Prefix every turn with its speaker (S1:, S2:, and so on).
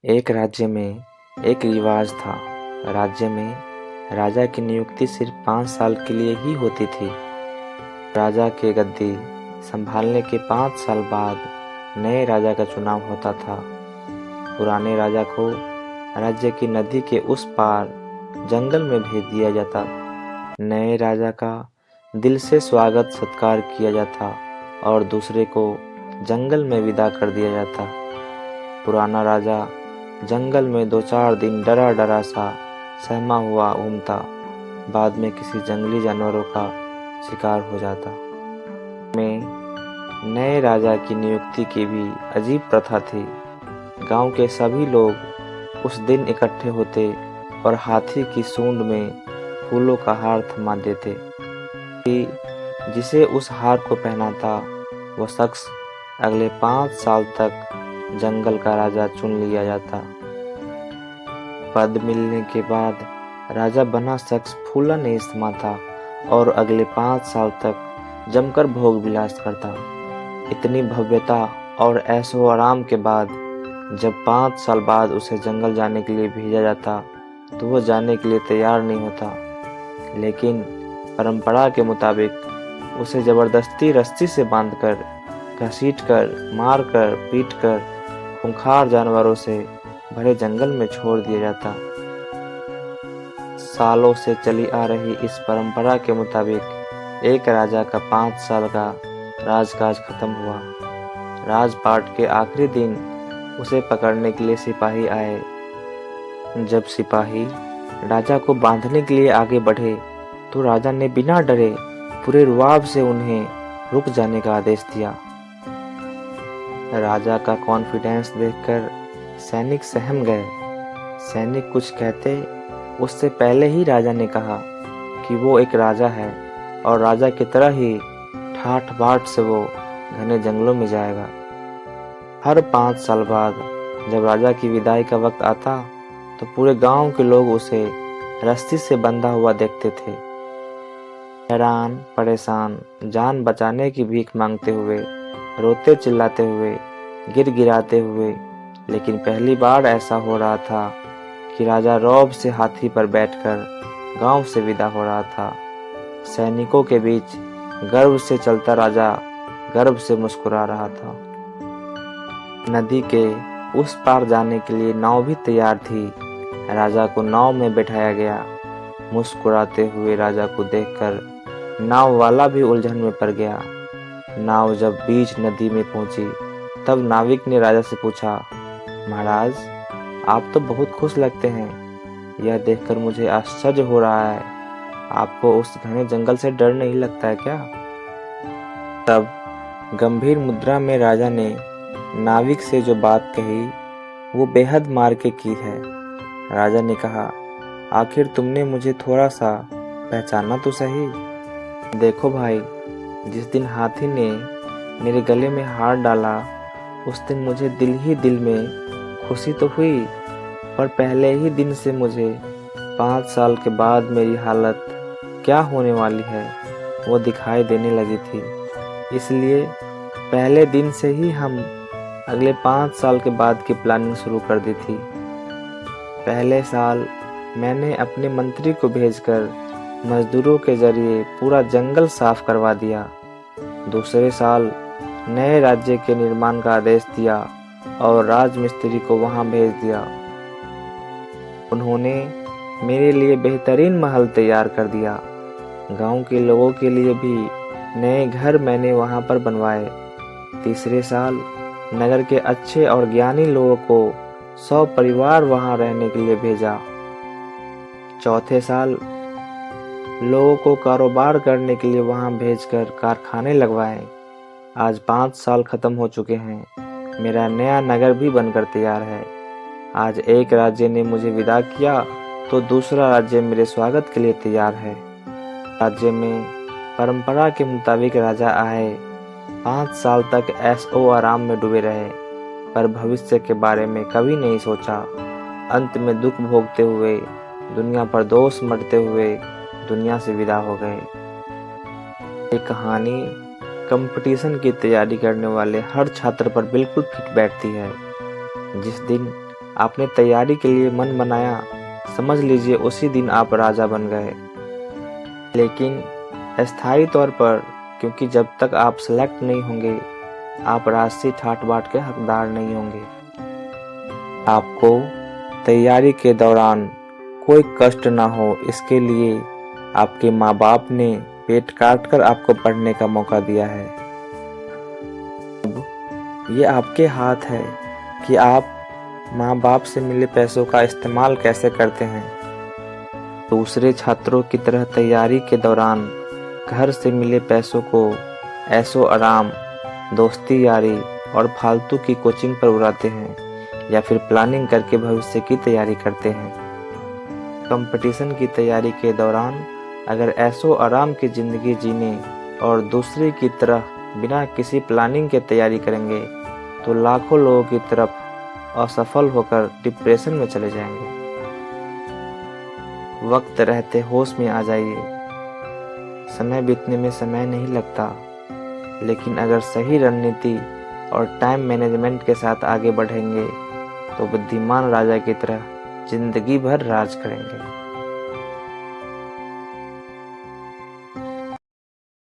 S1: एक राज्य में एक रिवाज था। राज्य में राजा की नियुक्ति सिर्फ 5 साल के लिए ही होती थी। राजा के गद्दी संभालने के 5 साल बाद नए राजा का चुनाव होता था। पुराने राजा को राज्य की नदी के उस पार जंगल में भेज दिया जाता। नए राजा का दिल से स्वागत सत्कार किया जाता और दूसरे को जंगल में विदा कर दिया जाता। पुराना राजा जंगल में 2-4 दिन डरा डरा सा सहमा हुआ घूमता, बाद में किसी जंगली जानवरों का शिकार हो जाता। में नए राजा की नियुक्ति की भी अजीब प्रथा थी। गांव के सभी लोग उस दिन इकट्ठे होते और हाथी की सूंड में फूलों का हार थमा देते कि जिसे उस हार को पहनाता वह शख्स अगले 5 साल तक जंगल का राजा चुन लिया जाता। पद मिलने के बाद राजा बना शख्स फूला नहीं समाता और अगले 5 साल तक जमकर भोग विलास करता। इतनी भव्यता और ऐशो आराम के बाद जब 5 साल बाद उसे जंगल जाने के लिए भेजा जाता तो वह जाने के लिए तैयार नहीं होता, लेकिन परंपरा के मुताबिक उसे जबरदस्ती रस्सी से बांधकर, घसीटकर, मारकर, पीटकर खूंखार जानवरों से भरे जंगल में छोड़ दिया जाता। सालों से चली आ रही इस परंपरा के मुताबिक एक राजा का 5 साल का राजकाज खत्म हुआ। राजपाट के आखिरी दिन उसे पकड़ने के लिए सिपाही आए। जब सिपाही राजा को बांधने के लिए आगे बढ़े तो राजा ने बिना डरे पूरे रुआब से उन्हें रुक जाने का आदेश दिया। राजा का कॉन्फिडेंस देखकर सैनिक सहम गए। सैनिक कुछ कहते उससे पहले ही राजा ने कहा कि वो एक राजा है और राजा की तरह ही ठाठ बाट से वो घने जंगलों में जाएगा। हर 5 साल बाद जब राजा की विदाई का वक्त आता तो पूरे गांव के लोग उसे रस्सी से बंधा हुआ देखते थे, हैरान परेशान, जान बचाने की भीख मांगते हुए, रोते चिल्लाते हुए, गिड़गिड़ाते हुए। लेकिन पहली बार ऐसा हो रहा था कि राजा रौब से हाथी पर बैठकर गांव से विदा हो रहा था। सैनिकों के बीच गर्व से चलता राजा गर्व से मुस्कुरा रहा था। नदी के उस पार जाने के लिए नाव भी तैयार थी। राजा को नाव में बैठाया गया। मुस्कुराते हुए राजा को देखकर नाव वाला भी उलझन में पड़ गया। नाव जब बीच नदी में पहुंची तब नाविक ने राजा से पूछा, महाराज, आप तो बहुत खुश लगते हैं। यह देखकर मुझे आश्चर्य हो रहा है। आपको उस घने जंगल से डर नहीं लगता है क्या? तब गंभीर मुद्रा में राजा ने नाविक से जो बात कही वो बेहद मार के की है। राजा ने कहा, आखिर तुमने मुझे थोड़ा सा पहचाना तो सही। देखो भाई, जिस दिन हाथी ने मेरे गले में हार डाला उस दिन मुझे दिल ही दिल में खुशी तो हुई, पर पहले ही दिन से मुझे 5 साल के बाद मेरी हालत क्या होने वाली है वो दिखाई देने लगी थी। इसलिए पहले दिन से ही हम अगले 5 साल के बाद की प्लानिंग शुरू कर दी थी। पहले साल मैंने अपने मंत्री को भेजकर मजदूरों के जरिए पूरा जंगल साफ करवा दिया। दूसरे साल नए राज्य के निर्माण का आदेश दिया और राजमिस्त्री को वहां भेज दिया। उन्होंने मेरे लिए बेहतरीन महल तैयार कर दिया। गांव के लोगों के लिए भी नए घर मैंने वहां पर बनवाए। तीसरे साल नगर के अच्छे और ज्ञानी लोगों को 100 परिवार वहां रहने के लिए भेजा। चौथे साल लोगों को कारोबार करने के लिए वहां भेजकर कारखाने लगवाए। आज 5 साल खत्म हो चुके हैं। मेरा नया नगर भी बनकर तैयार है। आज एक राज्य ने मुझे विदा किया तो दूसरा राज्य मेरे स्वागत के लिए तैयार है। राज्य में परंपरा के मुताबिक राजा आए, 5 साल तक ऐशो आराम में डूबे रहे, पर भविष्य के बारे में कभी नहीं सोचा। अंत में दुख भोगते हुए, दुनिया पर दोष मढ़ते हुए दुनिया से विदा हो गए। ये कहानी कंपटीशन की तैयारी करने वाले हर छात्र पर बिल्कुल फिट बैठती है। जिस दिन आपने तैयारी के लिए मन बनाया, समझ लीजिए उसी दिन आप राजा बन गए। लेकिन अस्थायी तौर पर, क्योंकि जब तक आप सेलेक्ट नहीं होंगे, आप राजसी ठाट बाट के हकदार नहीं होंगे। आपको तैयारी के दौरान कोई कष्ट ना हो, इसके लिए आपके माँ बाप ने पेट काट कर आपको पढ़ने का मौका दिया है। ये आपके हाथ है कि आप माँ बाप से मिले पैसों का इस्तेमाल कैसे करते हैं। दूसरे छात्रों की तरह तैयारी के दौरान घर से मिले पैसों को ऐशो आराम, दोस्ती यारी और फालतू की कोचिंग पर उड़ाते हैं, या फिर प्लानिंग करके भविष्य की तैयारी करते हैं। कंपटीशन की तैयारी के दौरान अगर ऐशो आराम की ज़िंदगी जीने और दूसरे की तरह बिना किसी प्लानिंग के तैयारी करेंगे तो लाखों लोगों की तरफ असफल होकर डिप्रेशन में चले जाएंगे। वक्त रहते होश में आ जाइए। समय बीतने में समय नहीं लगता, लेकिन अगर सही रणनीति और टाइम मैनेजमेंट के साथ आगे बढ़ेंगे तो बुद्धिमान राजा की तरह जिंदगी भर राज करेंगे।